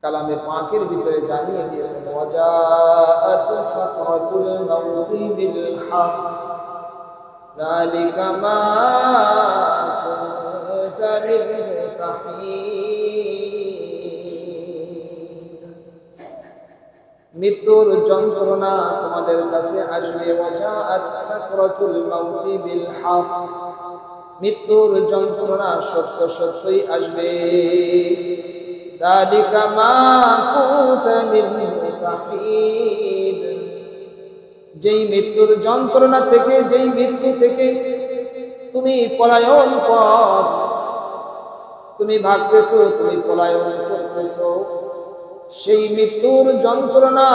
কালামে পাকের ভিতরে জানিয়ে দিয়েছেন ওয়াজাআত সাকরাতুল মাউতি বিল হক যালিকা মা কুনতা মিনহু তাহীদ। মৃত্যুর যন্ত্রণা তোমাদের কাছে আসবে। ওয়াজাআত সাকরাতুল মাউতি বিল হক, মৃত্যুর যন্ত্রণা সত্য সত্যই আসবে। যালিকা মা কুনতা মিনহু তাহীদ, যেই মৃত্যুর যন্ত্রণা থেকে, যেই মৃত্যু থেকে তুমি পলায়ন পথ, তুমি ভাবতেছো, তুমি পলায়ন করতেছো, সেই মৃত্যুর যন্ত্রণা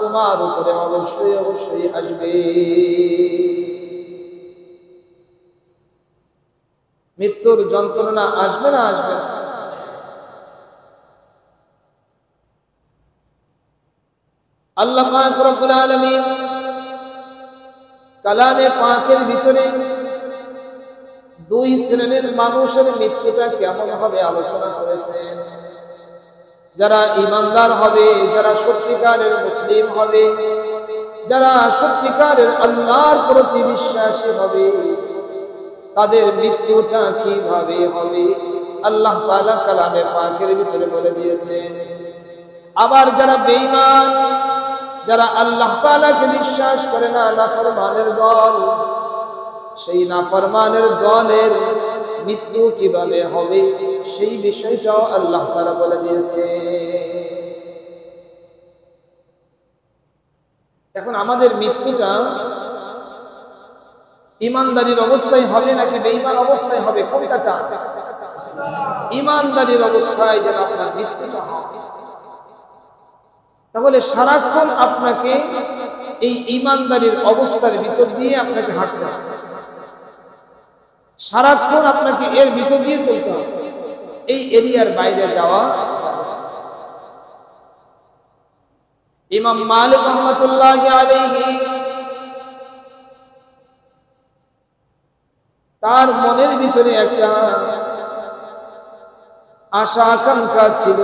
তোমার উপরে অবশ্যই অবশ্যই আসবে। মৃত্যুর যন্ত্রণা আসবে না আসবে না? আল্লাহ পাক রব্বুল আলামিন কালামে পাকের ভিতরে দুই শ্রেণীর মানুষের মৃত্যুটা কেমন হবে আলোচনা করেছেন। যারা ঈমানদার হবে, যারা সত্যিকারের মুসলিম হবে, যারা সত্যিকারের আল্লাহর প্রতি বিশ্বাসী হবে, তাদের মৃত্যুটা কিভাবে হবে আল্লাহ তাআলা কালামে পাকের ভিতরে বলে দিয়েছেন। আবার যারা বেঈমান, যারা আল্লাহ তাআলাকে বিশ্বাস করে না, নাফরমানের দল, সেই নাফরমানের দলের মৃত্যু কিভাবে হবে সেই বিষয়টাও আল্লাহ তাআলা বলে দিয়েছে। এখন আমাদের মৃত্যুটা ঈমানদারির অবস্থায় হবে নাকি বেঈমান অবস্থায় হবে, কোনটা চান? ঈমানদারির অবস্থায় যেন আপনার মৃত্যুটা হয়। তাহলে সারাক্ষণ আপনাকে এই ঈমানদারির অবস্থার ভিতর দিয়ে আপনাকে হাঁটতে হবে, সারাক্ষণ আপনাকে এর ভিতর দিয়ে চলতে হবে, এই এরিয়ার বাইরে যাওয়া যাবে না। ইমাম মালিক রাহমাতুল্লাহি আলাইহি তার মনের ভিতরে একটা আশা আকাঙ্ক্ষা ছিল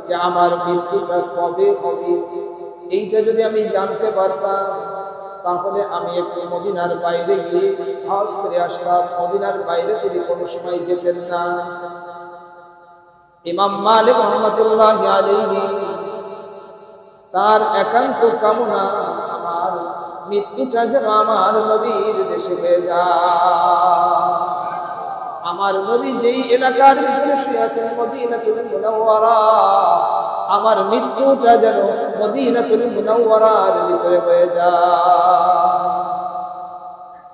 যে আমার মৃত্যুটা কবে হবে, এইটা যদি আমি জানতে পারতাম তাহলে আমি একটু মদিনার বাইরে গিয়ে হজ করে আসতাম। মদিনার বাইরে তিনি কোনো সময় যেতেন না। ইমাম মালিক রাহমাতুল্লাহি আলাইহি তার একান্ত কামনা আমার মৃত্যুটা যেন আমার নবীর দেশে হয়ে যায়। আমার নবী যেই এলাকার ভিতরে শুয়ে আছেন মদিনাতুল মুনাওয়ারা, আমার মৃত্যুটা যেন মদিনাতুল মুনাওয়ারার ভিতরে হয়ে যায়।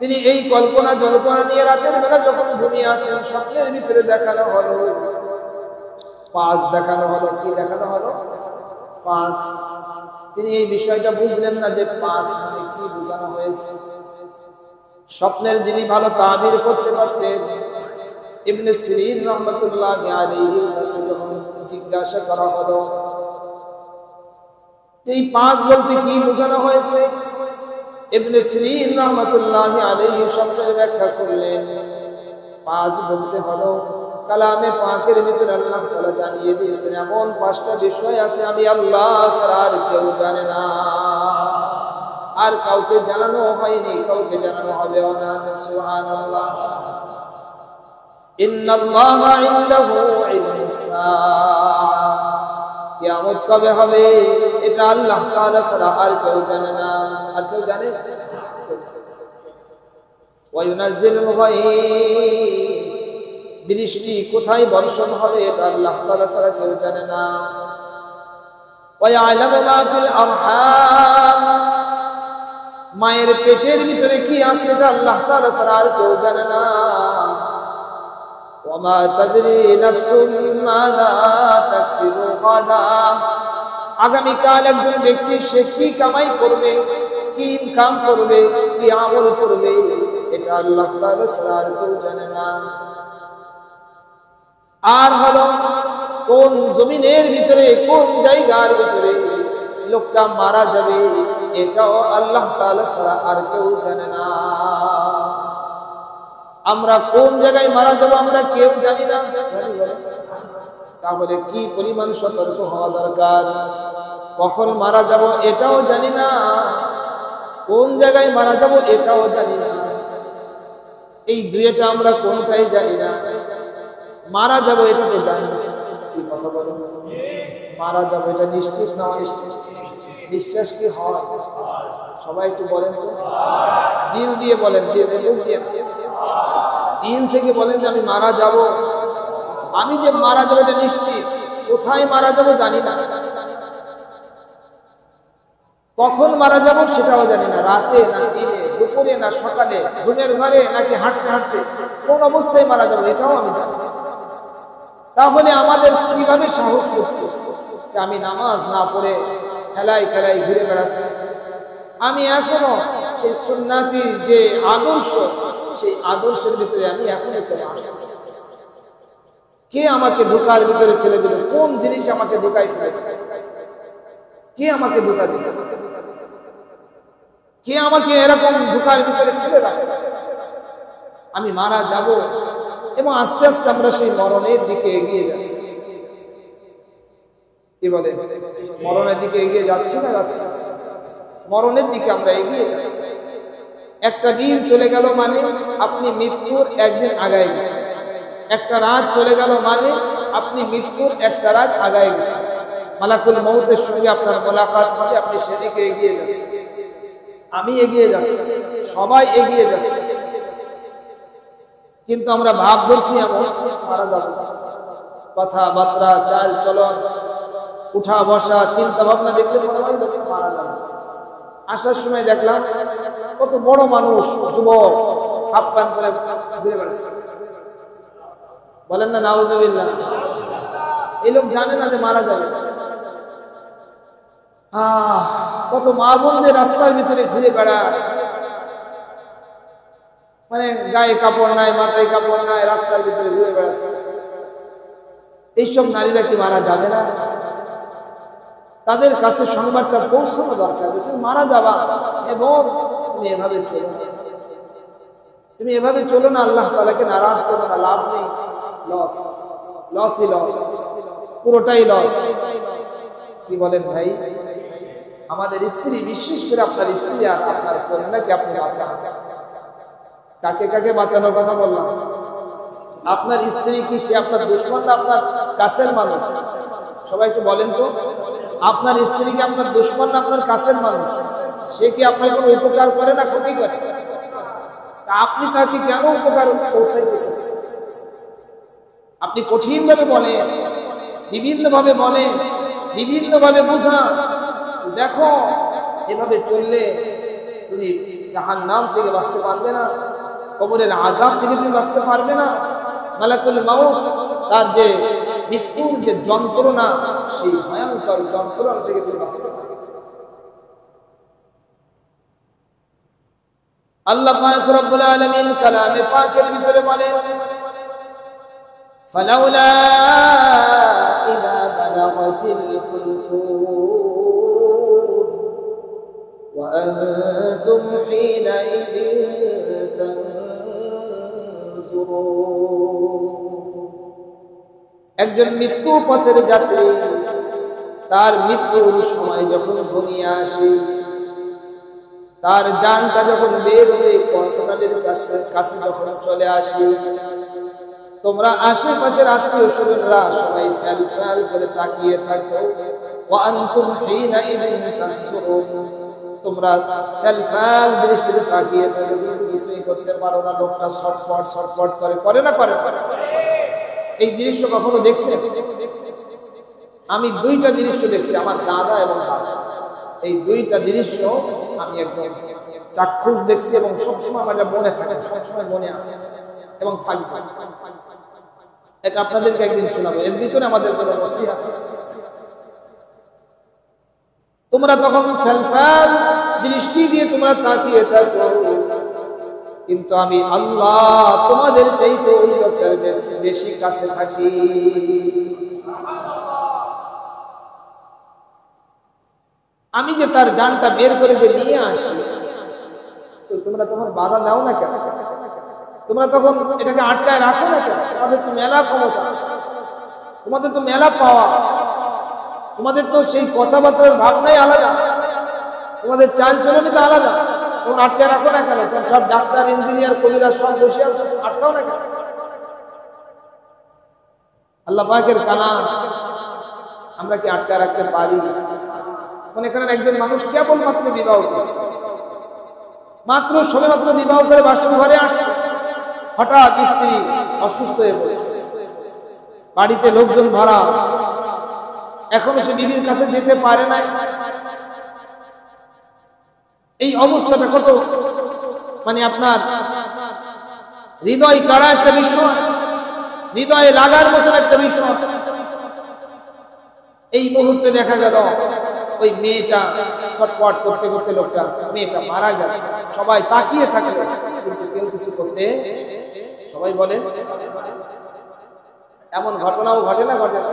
তিনি এই কল্পনা জল্পনা নিয়ে রাতের বেলা যখন ঘুমিয়ে আসেন, স্বপ্নের ভিতরে দেখানো হলো পাঁচ, দেখানো হলো কি দেখানো হলো? পাঁচ। তিনি এই বিষয়টা বুঝলেন না যে পাঁচ মানে কি বোঝানো হয়েছে। স্বপ্নের যিনি ভালো তাবির করতে পারতেন ইবনে সিরিন রাহমাতুল্লাহি আলাইহির কাছে যখন জিজ্ঞাসা করা হলো এই পাঁচ বলতে কি বোঝানো হয়েছে, ইবনে সিরিন রাহমাতুল্লাহি আলাইহি স্বপ্নের ব্যাখ্যা করলেন। পাঁচ বলতে হলো কালামে পাকের ভিতরে আল্লাহ তাআলা জানিয়ে দিয়েছেন এমন পাঁচটা বিষয় আছে আমি আল্লাহ ছাড়া আর কেউ জানে না, আর কাউকে জানানো হয়নি, কাউকে জানানো হবেও না। সুবহানাল্লাহ। ইন্নাল্লাহা ইনদাহু ইলমুস সাআহ, কিয়ামত কবে হবে এটা আল্লাহ তাআলা ছাড়া আর কেউ জানে না। আর কেউ জানে? ওয়া ইউনাজ্জিলুল গায়ব, বৃষ্টি কোথায় বর্ষণ হবে এটা আল্লাহ তাআলা ছাড়া কেউ জানে না। ওয়া ইয়ালামু মা ফিল আরহাম, মায়ের পেটের ভিতরে কি আছে এটা আল্লাহ তাআলা ছাড়া আর কেউ জানে না। ওয়া মা তাদরি নাফসুম মাযা তাকসিবু গাদা, আগামী কাল একজন ব্যক্তি সে কি কামাই করবে, কি ইনকাম করবে, কি আমল করবে এটা আল্লাহ তাআলা ছাড়া আর কেউ জানে না। আর হলো কোন জমিনের ভিতরে কোন জায়গার ভিতরে লোকটা মারা যাবে এটাও আল্লাহ তাআলা ছাড়া আর কেউ জানে না। আমরা কোন জায়গায় মারা যাব আমরা কেউ জানি না। তাহলে কি পরিমাণ সতর্ক হওয়া দরকার। কখন মারা যাব এটাও জানি না, কোন জায়গায় মারা যাব এটাও জানি না, এই দুইটা আমরা কোনটাই জানি না। মারা যাব এটা তো জানি, কি কথা বলেন? মারা যাব এটা নিশ্চিত না অনিশ্চিত? বিশ্বাস কি হয়? সবাই একটু বলেন তো, দিল দিয়ে বলেন, দিল থেকে বলেন যে আমি মারা যাব। আমি যে মারা যাবো এটা নিশ্চিত, কোথায় মারা যাব জানি না, কখন মারা যাব সেটাও জানি না, রাতে না দিনে, দুপুরে না সকালে, ঘুমের ঘরে নাকি হাঁটতে হাঁটতে, কোন অবস্থায় মারা যাব এটাও আমি জানি না। তাহলে আমাদের কিভাবে সাহস হচ্ছে যে আমি নামাজ না পড়ে খেলায় খেলায় ঘুরে বেড়াচ্ছি? আমি এখনো সেই সুন্নাতি যে আদর্শ, সেই আদর্শের ভিতরে আমি এখনো ফেলে আসতেছি। কে আমাকে ধোকার ভিতরে ফেলে দিল? কোন জিনিস আমাকে ধোকায় ফেলে দিল? কে আমাকে ধোকা দিল? কে আমাকে এরকম ধোকার ভিতরে ফেলে রাখে? আমি মারা যাব এবং আস্তে আস্তে আমরা সেই মরণের দিকে এগিয়ে যাচ্ছি। কি বলে? মরণের দিকে এগিয়ে যাচ্ছি না যাচ্ছি? মরণের দিকে আমরা এগিয়ে যাচ্ছি। একটা দিন চলে গেল মানে আপনি মৃত্যুর একদিন আগায় গেছেন। একটা রাত চলে গেল মানে আপনি মৃত্যুর একটা রাত আগায় গেছেন। মালাকুল মউতের সঙ্গে আপনার মোলাকাত হবে, আপনি সেদিকে এগিয়ে যাচ্ছেন। আমি এগিয়ে যাচ্ছি, সবাই এগিয়ে যাচ্ছে, কিন্তু আমরা ভাব ধরছি এমন মারা যাবে। কথাবার্তা, চাল চলন, উঠা বসা, চিন্তা ভাবনা দেখলে মারা যাবে। আসার সময় দেখলাম কত বড় মানুষ, যুবক, হাফ প্যান্ট পরে ঘুরে বেড়াচ্ছে। বলেন না নাউজুবিল্লাহ। এই লোক জানে না যে মারা যাবে। কত মা বোনদের রাস্তার ভিতরে ঘুরে বেড়ায়, মানে গায়ে কাপড় নাই, মাথায় কাপড় নাই, রাস্তার ভিতরে ঘুরে বেড়াচ্ছে। এইসব নারীরা কি মারা যাবে না? তাদের কাছে সংবাদটা পৌঁছানো দরকার যে তুমি মারা যাবা এবং তুমি এভাবে চলো না, তুমি এভাবে চলো না, আল্লাহ তাআলাকে নারাজ করো না, লাভ নেই, লস, লসই লস, পুরোটাই লস। কি বলেন ভাই? আমাদের স্ত্রী, বিশেষ করে আপনার স্ত্রী আর আপনার কন্যাকে আপনি বাঁচান। কাকে কাকে বাঁচানোর কথা বললাম? আপনার স্ত্রী কি সে আপনার দুশমন না আপনার কাছের মানুষ? সবাই একটু বলেন তো, আপনার স্ত্রী কি আপনার দুশমন না আপনার কাছের মানুষ? সে কি আপনার কোনো উপকার করে না ক্ষতি করে? আপনি তাকে কেন উপকার পৌঁছাইতেছেন? আপনি কঠিন ভাবে বলেন, বিভিন্ন ভাবে বলেন, বিভিন্ন ভাবে বোঝান, দেখো এভাবে চললে তুমি জাহান্নাম থেকে বাঁচতে পারবে না, কবরের আযাব থেকে তুমি বাঁচতে পারবে না, মালাকুল মাউত তার যে মৃত্যুর যে যন্ত্রণা, সেই ভয়ঙ্কর যন্ত্রণা থেকে তুমি বাঁচতে পারবে। আল্লাহ পাক রব্বুল আলামিন কালামে পাকের ভিতরে বলেন, ফালাউলা ইযা বালাগাতিল হুলকুম ওয়া আনতুম হিনাইযিন তানজুরুন। একজন মৃত্যু পথের যাত্রী, তার মৃত্যুর সময় যখন ঘনিয়ে আসে, তার জানটা যখন বের হয়ে কণ্ঠনালীর কাছে যখন চলে আসে, তোমরা আশেপাশের আত্মীয় স্বজনরা সবাই ফ্যাল ফ্যাল করে তাকিয়ে থাকো। ওয়া আনতুম হিনাইযিন তানজুরুন, তোমরা ফ্যাল ফ্যাল দৃষ্টিতে তাকিয়ে থাকো, কিন্তু কিছুই করতে পারো না। লোকটা ছটফট ছটফট করে না করে? এই দৃশ্য কখনো দেখছেন? আমি দুইটা দৃশ্য দেখছি, আমার দাদা এবং দাদা। এই দুইটা দৃশ্য আমি একদম চাক্ষুষ দেখছি এবং সবসময় আমার মনে থাকে, সবসময় মনে আসে এবং থাকবে। এটা আপনাদেরকে একদিন শোনাবো, এর ভিতরে আমাদের জন্য নসিহত। তোমরা তখন ফ্যাল দৃষ্টি দিয়ে তোমরা তাকিয়ে থাকো, কিন্তু আমি আল্লাহ তোমাদের চাইতে ওই লোকটার বেশি কাছে থাকি। আমি যে তার জানটা বের করে যে নিয়ে আসি, তো তোমরা তখন বাধা দাও না কেন? তোমরা তখন এটাকে আটকায় রাখো না কেন? তোমাদের তো মেলা ক্ষমতা। তোমাদের তো মেলা পাওয়া, তোমাদের তো সেই কথাবার্তার ভাবনাই আলাদা, তোমাদের চালচলনই তো আলাদা। তখন আটকে রাখো না কেন? তখন সব ডাক্তার, ইঞ্জিনিয়ার, কবিরা সব বসে আছো, আটকাও না কেন? আল্লাহ পাকের কালাম আমরা কি আটকা রাখতে পারি? মনে করেন একজন মানুষ কেবলমাত্র বিবাহ করছে, মাত্র সবেমাত্র বিবাহ করে বাসর ঘরে আসছে, হঠাৎ স্ত্রী অসুস্থ হয়ে পড়ছে, বাড়িতে লোকজন ভরা, এখনো সে বিবির কাছে যেতে পারে না। এই অবস্থাটা কত মানে আপনার হৃদয় কাড়া একটা বিষয়, হৃদয়ে লাগার মতন একটা বিষয়। এই মুহূর্তে দেখা গেল ওই মেয়েটা ছটপট করতে করতে লোকটা মেয়েটা মারা গেল, সবাই তাকিয়ে থাকলো কিন্তু কেউ কিছু করতে, সবাই বলে এমন ঘটনাও ঘটে না, ঘটে না।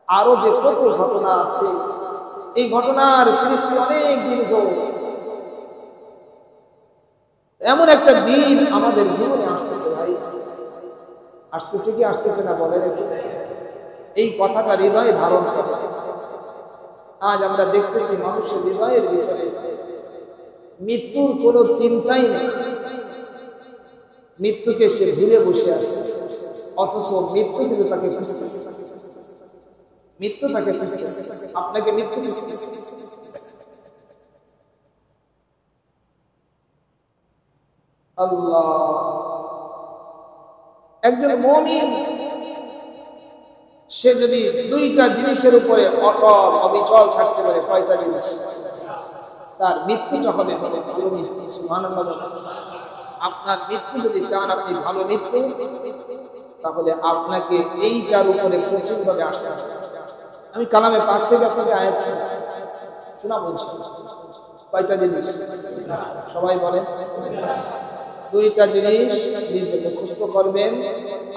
আরো যে কত ঘটনা আছে, এই ঘটনার ফিরিস্তি অনেক দীর্ঘ। এমন একটা দিন আমাদের জীবনে আসতেছে ভাই, আসতেছে কি আসতেছে না বলেন? এই কথাটা হৃদয়ে ধারণ করে। আজ আমরা দেখতেছি মানুষের হৃদয়ের ভিতরে মৃত্যুর কোনো চিন্তাই নেই, মৃত্যুকে সে ভুলে বসে আছে, অথচ মৃত্যু কিন্তু তাকে খুঁজতেছে, মৃত্যু তাকে খুঁজতেছে, আপনাকে মৃত্যু খুঁজতেছে। আল্লাহ, একজন মুমিন সে যদি দুইটা জিনিসের উপরে অটল অবিচল থাকতে পারে, কয়টা জিনিস? তার মৃত্যুটা হবে ভালো মৃত্যু। সুবহানাল্লাহ। আপনার মৃত্যু যদি চান আপনি ভালো মৃত্যু, তাহলে আপনাকে এইটার উপরে কঠিনভাবে আসতে হবে। আমি কালামে পাক থেকে আপনাকে আয়াত শোনাবো। কয়টা জিনিস? সবাই বলে দুইটা জিনিস নিজে মুখস্থ করবেন,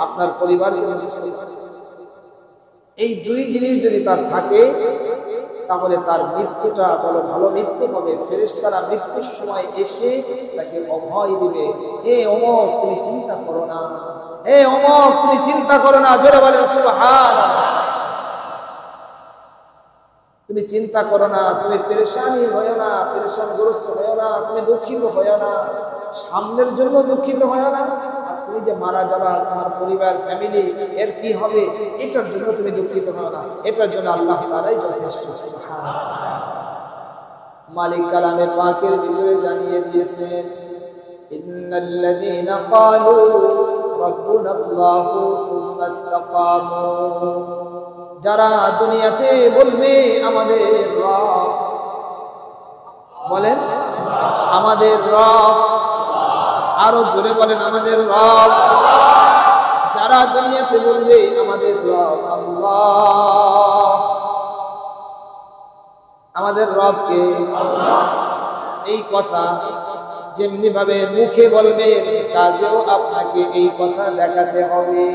আপনার পরিবারকে মুখস্থ করবেন। এই দুই জিনিস যদি তার থাকে তাহলে তার মৃত্যুটা বলো ভালো মৃত্যু হবে। ফেরেশতারা মৃত্যুর সময় এসে তাকে অভয় দিবে, হে অমর তুমি চিন্তা করো না, হে অমর তুমি চিন্তা করো না। জোরে বলেন সুবহানাল্লাহ। তুমি চিন্তা করো না, তুমি পেরেশানি হয়ো না, পেরেশানগ্রস্ত হয়ো না, তুমি দুঃখিত হয়ো না, সামনের জন্য দুঃখিত হয়ো না। আর তুমি যে মারা যাবা, তোমার পরিবার ফ্যামিলি এর কি হবে, এটার জন্য তুমি দুঃখিত হয়ো না, এটার জন্য আল্লাহ তাআলাই যথেষ্ট। সুবহানাল্লাহ। মালিক কালামে পাকের ভিতরে জানিয়ে দিয়েছেন, ইন্নাল্লাযীনা ক্বালু রাব্বুনাল্লাহু সুম্মা ইসতাকামু, যারা দুনিয়াতে বলবে আমাদের রব, বলেন আমাদের রব, আরো জোরে বলেন আমাদের রব। যারা দুনিয়াতে বলবে আমাদের রব আল্লাহ, আমাদের রবকে আল্লাহ, এই কথা যেমনি ভাবে মুখে বলবেন কাজেও আপনাকে এই কথা দেখাতে হবে।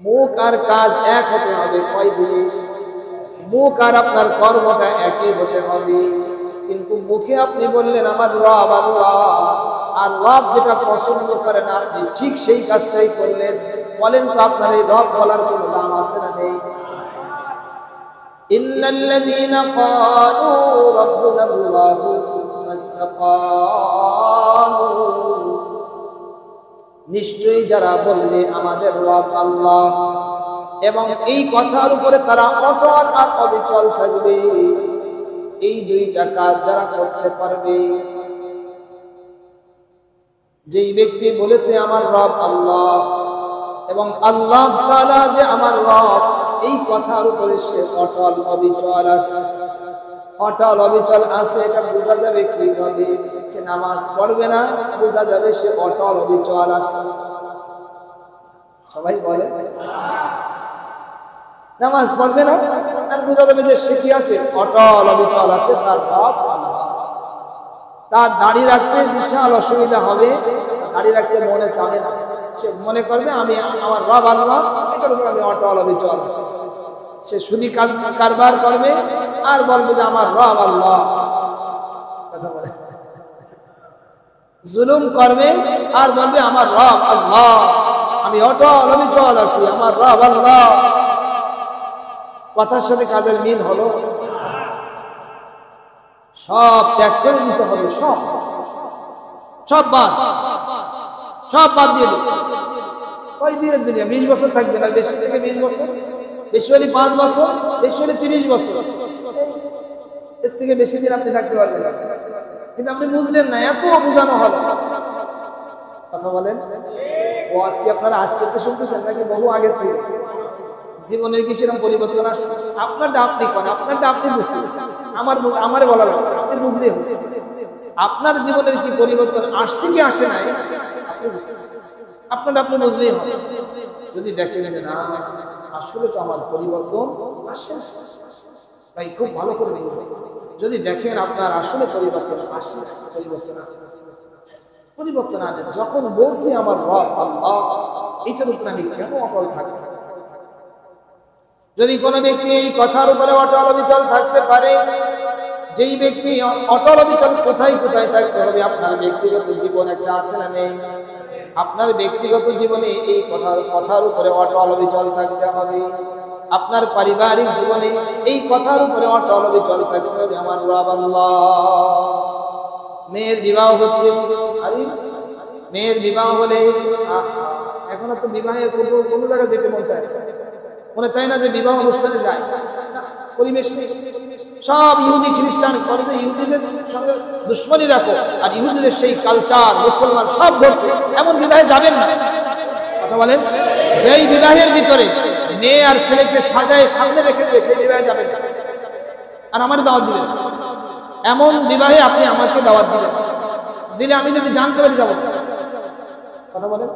মুখ আর কাজ এক হতে হবে। কয় জিনিস? মুখ আর আপনার কর্মটা একই হতে হবে। কিন্তু মুখে আপনি বললেন আমার রব আল্লাহ, আর রব যেটা পছন্দ করেন আপনি ঠিক সেই কাজটাই করলেন, বলেন তো আপনার এই রব বলার কোনো দাম আছে না নেই? ইন্নাল্লাযীনা ক্বালু রাব্বুনাল্লাহু সুম্মা ইসতাকামু, নিশ্চয়ই যারা বলবে আমাদের রব আল্লাহ এবং এই কথার উপরে তারা অটল আর অবিচল থাকবে, এই দুইটা কাজ যারা করতে পারবে, যেই ব্যক্তি বলেছে আমার রব আল্লাহ এবং আল্লাহ তাআলা যে আমার রব, এই কথার উপরে সে অটল অবিচল আছে। অটল অবিচল আছে এটা বোঝা যাবে কিভাবে? সে নামাজ পড়বে না, বোঝা যাবে সে অটল অবিচল আছে। সবাই বলে নামাজ পড়বে না, আর বোঝা যাবে যে সে কি আছে? অটল অবিচল আছে। তার রব তার দাড়ি রাখতে বিশাল অসুবিধা হবে, দাড়ি রাখতে মনে চাবে না, সে মনে করবে আমি আমার রব আল্লাহ, এটার উপর আমি অটল অবিচল আছি। সে সুদি কারবার করবে আর বলবে যে আমার রব আল্লাহ, কথা বলে। জুলুম করবে আর বলবে আমার রব আল্লাহ, আমি অটল অবিচল আছি, আমার রব আল্লাহ। কথার সাথে কাজের মিল হলো। সব ত্যাগ করে দিতে হবে, সব বাদ দিয়ে দিতে। কয় দিনের দুনিয়া? 20 বছর থাকবে না, বেশি থেকে 20 বছর, বেশি হলে 5 বছর, বেশি হলে 30 বছর, এর থেকে বেশি দিন আপনি থাকতে পারবেন না। কিন্তু আপনি বুঝলেন না, এত বোঝানো হলো। কথা বলেন, ও আজকে আপনারা আজকে তো শুনতেছেন নাকি বহু আগের থেকে? জীবনের কি সেরকম পরিবর্তন আসছে? আপনারটা আপনি করেন, আপনারটা আপনি বুঝতেছেন, আমার বলা লাগবে, আপনি বুঝলেই হচ্ছে। আপনার জীবনের কি পরিবর্তন আসছে কি আসে নাই আপনি বুঝতেছেন, আপনারটা আপনি বুঝলেই হবে। যদি দেখেন যে না আসলে তো আমার পরিবর্তন আসে, ভাই খুব ভালো করে বুঝেন। যদি দেখেন আপনার আসলে পরিবর্তন আসে, পরিবর্তন আনে, যখন বলছি আমার রব আল্লাহ, এইটার উপরে আমি কেন অটল থাকবো? যদি কোনো ব্যক্তি এই কথার উপরে অটল অবিচল থাকতে পারে, যেই ব্যক্তি অটল অবিচল, কোথায় কোথায় থাকতে হবে? আপনার ব্যক্তিগত জীবন একটা আছে না নেই? আপনার ব্যক্তিগত জীবনে এই কথার উপরে অটল অবিচল থাকতে হবে। আপনার পারিবারিক জীবনে এই কথার উপরে অটল অবিচল থাকতে হবে, আমার রব আল্লাহ। মেয়ের বিবাহ হচ্ছে, আরে মেয়ের বিবাহ হলে এখনো তো বিবাহে কোনো জায়গায় যেতে মনে চায় না যে বিবাহ অনুষ্ঠানে যায়, পরিবেশ নেই। সব ইহুদি খ্রিস্টান করে যে ইহুদিদের সঙ্গে দুশ্মনী রাখো, আর ইহুদিদের সেই কালচার মুসলমান সব ধরছে, এমন বিবাহে যাবেন না। কথা বলেন, যেই বিবাহের ভিতরে মেয়ে আর ছেলেকে সাজায় সামনে রেখে দেবে সেই বিবাহে যাবেন না। আর আমার দাওয়াত দিবেন, এমন বিবাহে আপনি আমাকে দাওয়াত দিবেন, দিলে আমি যদি জানতে পারি যাবো। কথা বলেন,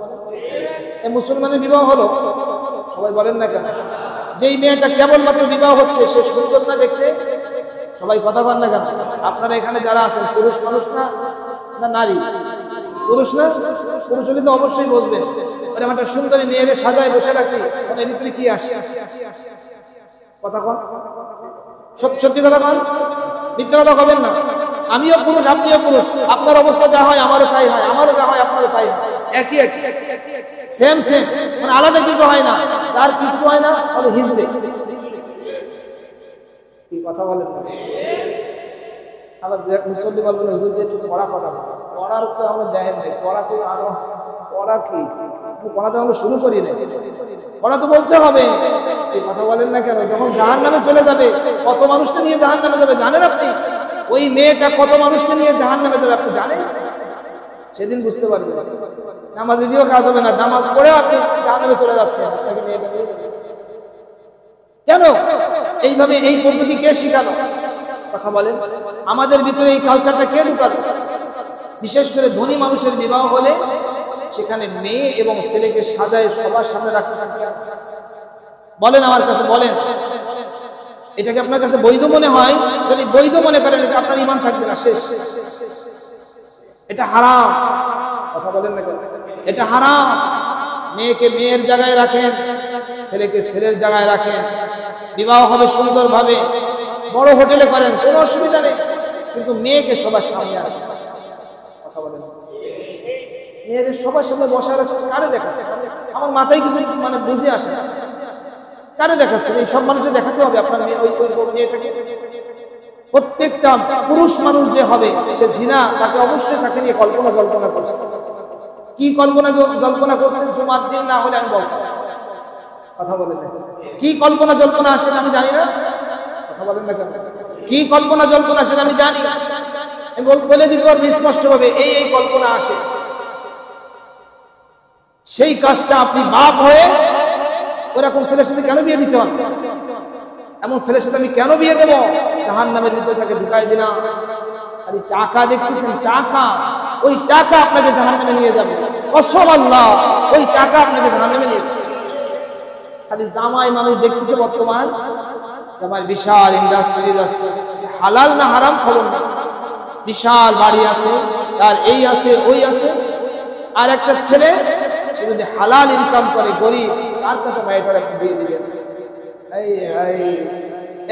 এই মুসলমানের বিবাহ হলো, সবাই বলেন না কেন? যেই মেয়েটা কেবলমাত্র বিবাহ হচ্ছে সে সুন্দর না দেখতে? সবাই কথা বলেন না কেন? আপনারা এখানে যারা আছেন পুরুষ মানুষ না নারী? পুরুষ না? পুরুষ হলে তো অবশ্যই বসবেন। একটা সুন্দরী মেয়ের সাজায় বসে রাখি, এর ভিতরে কি আসে? কথা কন, সত্যি কথা কন, মিথ্যা কথা কবেন না। আমিও পুরুষ, আপনিও পুরুষ, আপনার অবস্থা যা হয় আমারও তাই হয়, আমারও যা হয় আপনারও তাই হয়, একই সেম, মানে আলাদা কিছু হয় না। যার কিছু হয় না তাহলে হিজড়ে। কি কথা বলেন? আবার মুসল্লি বলবেন হুজুর যে একটু পড়া কথা, পড়ার তো আমরা দেখেন নাই, পড়া তো আরো পড়া কি, পড়া তো আমরা শুরু করি না, পড়া তো বলতে হবে। এই কথা বলেন না কেন? যখন জাহান্নামে চলে যাবে, কত মানুষকে নিয়ে জাহান্নামে যাবে জানেন আপনি? ওই মেয়েটা কত মানুষকে নিয়ে জাহান্নামে যাবে আপনি জানেন? সেদিন বুঝতে পারবেন। নামাজে দিয়েও কাজ হবে না, নামাজ পড়েও আপনি জাহান্নামে চলে যাচ্ছেন। কেন? এইভাবে এই পদ্ধতি কে শিখালো? কথা বলেন, আমাদের ভিতরে এই কালচারটা কে ঢুকালো? বিশেষ করে ধনী মানুষের বিবাহ হলে সেখানে মেয়ে এবং ছেলেকে সাজায় সবার সামনে রাখতেছেন। বলেন আমার কাছে, বলেন এটাকে আপনার কাছে বৈধ মনে হয়? যদি বৈধ মনে করেন এটা আপনার ঈমান থাকবে না, শেষ। এটা হারাম। কথা বলেন না কেন? এটা হারাম। মেয়েকে মেয়ের জায়গায় রাখেন, ছেলেকে ছেলের জায়গায় রাখেন। বিবাহ হবে সুন্দরভাবে, বড় হোটেলে করেন, কোনো অসুবিধা নেই, কিন্তু মেয়েকে সবার সামনে আসেন। কথা বলেন, মেয়ের সবার সামনে বসা রাখছেন, কারে দেখাচ্ছেন? আমার মাথায় কিছু মানে বুঝে আসে, কারে দেখাচ্ছেন? এই সব মানুষের দেখাতে হবে আপনার মেয়েটাকে। প্রত্যেকটা পুরুষ মানুষ যে হবে সে জিনা, তাকে অবশ্যই তাকে নিয়ে কল্পনা জল্পনা করছে। কি কল্পনা জল্পনা করছেন? জুমার দিন না হলে আমি বলবো। কথা বলেন, কি কল্পনা জল্পনা আসেন আমি জানি না? কথা বলেন না কেন? কি কল্পনা জল্পনা আসেন আমি জানি, আমি বলে দিতে পারবো স্পষ্টভাবে, এই কল্পনা আসে। সেই কাজটা আপনি বাপ হয়ে ওরকম ছেলের সাথে কেন বিয়ে দিতে হবে? এমন ছেলের সাথে আমি কেন বিয়ে দেবো? জাহান্নামের ভিতরে তাকে ঢুকাই দিলাম। আর টাকা দেখতেছেন, টাকা, ওই টাকা আপনাকে জাহান্নামে নিয়ে যাবে। কসম আল্লাহ, ওই টাকা আপনাকে জাহান্নামে নিয়ে যাবে। খালি জামাই মানুষ দেখতেছে বর্তমান, জামাই বিশাল ইন্ডাস্ট্রিজ আছে, হালাল না হারাম খবর না, বিশাল বাড়ি আছে, তার এই আছে ওই আছে। আর একটা ছেলে সে যদি হালাল ইনকাম করে, গরিব, তার কাছে মেয়েটার আপনি বিয়ে দিবেন।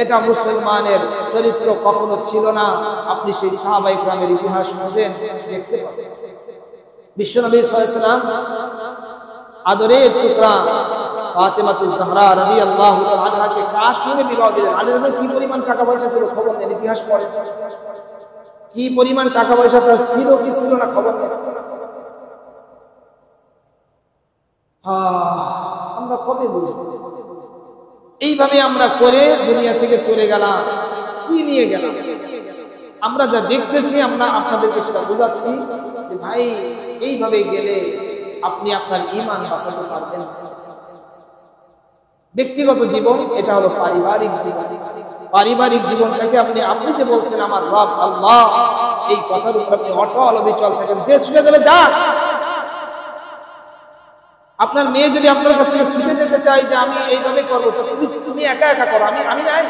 এটা মুসলমানের চরিত্র কখনো ছিল না। আপনি সেই সাহাবায়ে কেরামের ইতিহাস খুঁজেন, দেখতে পাবেন। বিশ্বনবী সাল্লাল্লাহু আলাইহি ওয়াসাল্লাম আদরের টুকরা ফাতেমাতুজ জাহরা রাদিয়াল্লাহু তাআলা আনহাকে কার সঙ্গে বিবাহ দিলেন? আলী রাদিয়াল্লাহু কি পরিমাণ টাকা পয়সা ছিল খবর নেন, ইতিহাস পড়ে। কি পরিমাণ টাকা পয়সা তার ছিল কি ছিল না খবর নেন। আমরা কবে বুঝবো? এইভাবে আমরা করে দুনিয়া থেকে চলে গেলাম, কি নিয়ে গেলাম? আমরা যা দেখতেছি আমরা আপনাদেরকে সেটা বোঝাচ্ছি যে ভাই এইভাবে গেলে আপনি আপনার ঈমান বাঁচাতে পারবেন। ব্যক্তিগত জীবন এটা হলো পারিবারিক জীবন। পারিবারিক জীবনটাকে আপনি যে বলছেন আমার রব আল্লাহ, এই কথার উপর আপনি অটল অবিচল থাকেন। যে ছুটে যাবে যা। আপনার মেয়ে যদি আপনার কাছ থেকে ছুটে যেতে চাই যে আমি এইভাবে করবো, তো তুমি একা একা করো, আমি নাই।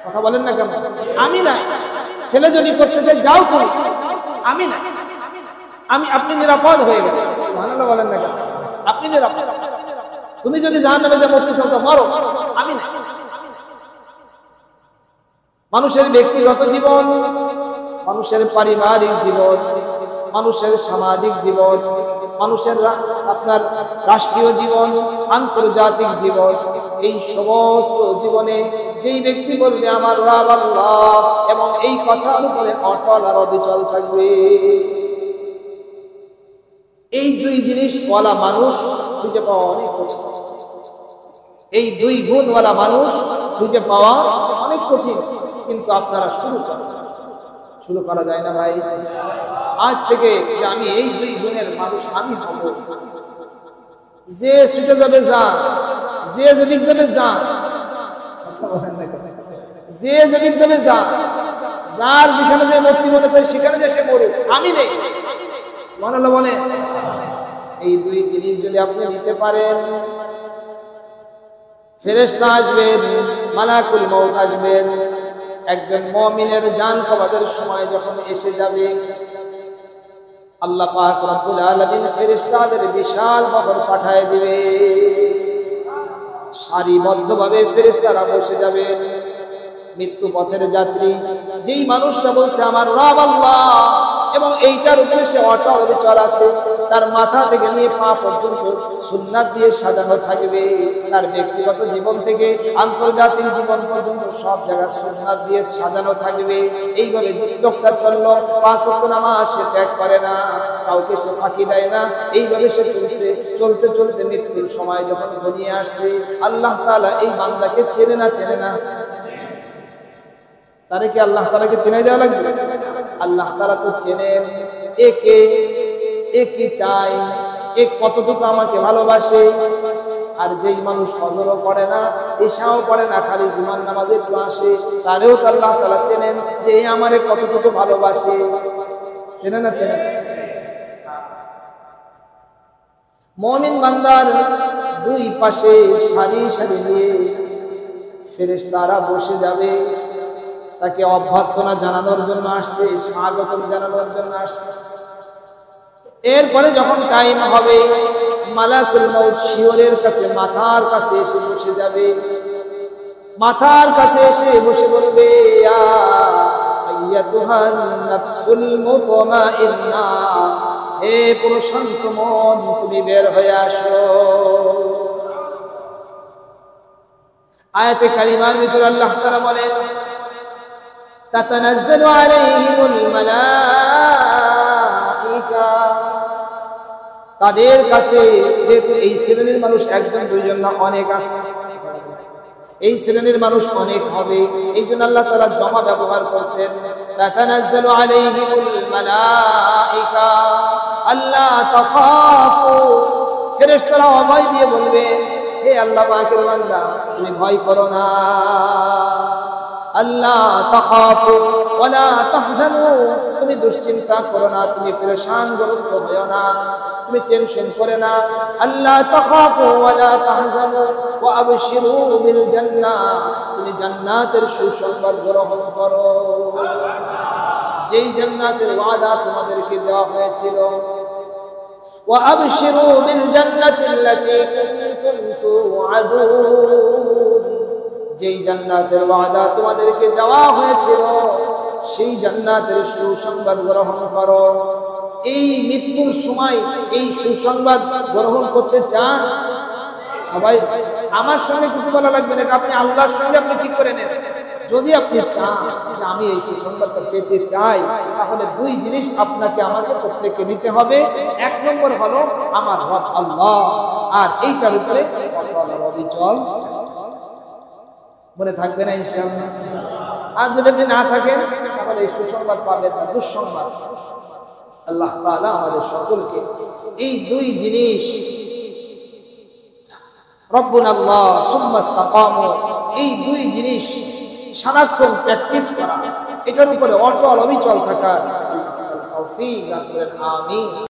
কথা বলেন না কেন? আমি নাই। ছেলে যদি করতে চাই যাও তুমি, আমি না। আপনি নিরাপদ হয়ে গেলেন। সুবহানাল্লাহ বলেন না কেন? আপনি নিরাপদ। তুমি যদি জাহান্নামে যা মরতে চাও তো মরো, আমি না। মানুষের ব্যক্তিগত জীবন, মানুষের পারিবারিক জীবন, মানুষের সামাজিক জীবন, মানুষের আপনার রাষ্ট্রীয় জীবন, আন্তর্জাতিক জীবন, এই সমস্ত জীবনে যেই ব্যক্তি বলবে আমার রব আল্লাহ এবং এই কথার উপরে অটল আর অবিচল থাকবে, এই দুই জিনিসওয়ালা মানুষ খুঁজে পাওয়া অনেক কঠিন। এই দুই গুণওয়ালা মানুষ খুঁজে পাওয়া অনেক কঠিন, কিন্তু আপনারা শুরু করা যায় না ভাই। আজ থেকে যে আমি এই দুই গুণের মানুষ আমি হব। যে ছুটে যাবে যা, যে যেদিক যাবে যা, যে যেদিক যাবে যা, যার যেখানে যে মূর্তি মনে চাই সেখানে যে সে মরুক, আমি নেই। সুবহানাল্লাহ বলে। এই দুই জিনিস যদি আপনি নিতে পারেন, ফেরেশতা আসবেন, মালাকুল মউত আসবেন। একজন মুমিনের জান কবজের সময় যখন এসে যাবে, আল্লাহ পাক রব্বুল আলামিন ফেরেশতাদের বিশাল বহর পাঠায় দিবে। সারিবদ্ধভাবে ফেরেশতারা বসে যাবেন। মৃত্যু পথের যাত্রী যেই মানুষটা বলছে আমার রব আল্লাহ এবং এইটার উপরে সে অটল অবিচল আছে, তার মাথা থেকে নিয়ে পা পর্যন্ত সুন্নাত দিয়ে সাজানো থাকবে। তার ব্যক্তিগত জীবন থেকে আন্তর্জাতিক জীবন পর্যন্ত সব জায়গায় সুন্নাত দিয়ে সাজানো থাকবে। এইভাবে যে লোকটা চললো, 5 ওয়াক্ত নামাজ সে ত্যাগ করে না, কাউকে সে ফাঁকি দেয় না, এইভাবে সে চলতে চলতে মৃত্যুর সময় যখন ঘনিয়ে আসছে, আল্লাহ তাআলা এই বান্দাকে চেনে না? তারে কি আল্লাহ তাআলাকে চিনাই দেওয়া লাগবে? আল্লাহ তাআলা তো চেনেন। একে চাই, কতটুকু আমাকে ভালোবাসে। আর যেই মানুষ ফজরও পড়ে না, ইশাও পড়ে না, খালি জুমার নামাজে একটু আসে, তারেও তো আল্লাহ তাআলা চেনেন যে এই আমারে কতটুকু ভালোবাসে। চেনে না? মুমিন বান্দার দুই পাশে সারি সারি দিয়ে ফেরেশতারা বসে যাবে। তাকে অভ্যর্থনা জানানোর জন্য আসছে, স্বাগতম জানানোর জন্য আসছে। এরপরে যখন টাইম হবে, মালাকুল মউত শিয়রের কাছে মাথার কাছে এসে বসে যাবে। মাথার কাছে এসে বসে বলবে, ইয়া আইয়াতুহান নাফসুল মুতমাইন্না, হে প্রশান্ত মন তুমি বের হয়ে আসো। আয়াতে কারিমার ভিতরে আল্লাহ তাআলা বলেন, তাতানাজ্জালু আলাইহিমুল মালাইকা, তাদের কাছে যেহেতু এই শ্রেণীর মানুষ একজন দুইজন না, অনেক আছে, এই শ্রেণীর মানুষ অনেক হবে, এই জন্য আল্লাহ তাআলা জমা ব্যবহার করছেন। তাতানাজ্জালু আলাইহিমুল মালাইকা আল্লা তাখাফু, ফেরেশতারা অভয় দিয়ে বলবেন, হে আল্লাহ পাকের বান্দা তুমি ভয় করো না। আল্লাহ তাখাফু ওয়ালা তাহজানু, তুমি দুশ্চিন্তা করো না, তুমি পেরেশানগ্রস্ত হয়ো না, তুমি টেনশন করে না। আল্লাহ তাখাফু ওয়ালা তাহজানু ওয়া আবশিরু বিল জান্নাহ, তুমি জান্নাতের সুসংবাদ গ্রহণ করো, যেই জান্নাতের ওয়াদা তোমাদেরকে দেওয়া হয়েছিল। ওয়া আবশিরু বিল জান্নাতিল্লাতী কুনতুম তুআদুন, যেই জান্নাতের ওয়াদা তোমাদেরকে দেওয়া হয়েছিল সেই জান্নাতের সুসংবাদ গ্রহণ করো। এই মৃত্যুর সময় এই সুসংবাদ গ্রহণ করতে চান? সবাই আমার সঙ্গে কিছু বলা লাগবে না, আপনি আল্লাহর সঙ্গে আপনি ঠিক করে নেন। যদি আপনি চান যে আমি এই সুসংবাদটা পেতে চাই, তাহলে দুই জিনিস আপনাকে আমাকে প্রত্যেককে নিতে হবে। এক নম্বর হলো আমার রব আল্লাহ, আর এইটার উপরে অবিচল মনে থাকবে না ইনশাআল্লাহ। আর যদি আপনি না থাকেন তাহলে এই সুসংবাদ পাবেন না, দুঃসংবাদ। আল্লাহ তাআলা আমাদের সকলকে এই দুই জিনিস রব্বুনা আল্লাহ সুম্মা ইসতাকামু, এই দুই জিনিস সারাক্ষণ প্র্যাকটিস করা, এটার উপরে অটল অবিচল থাকার আল্লাহ তাআলা তৌফিক দান করেন। আমিন।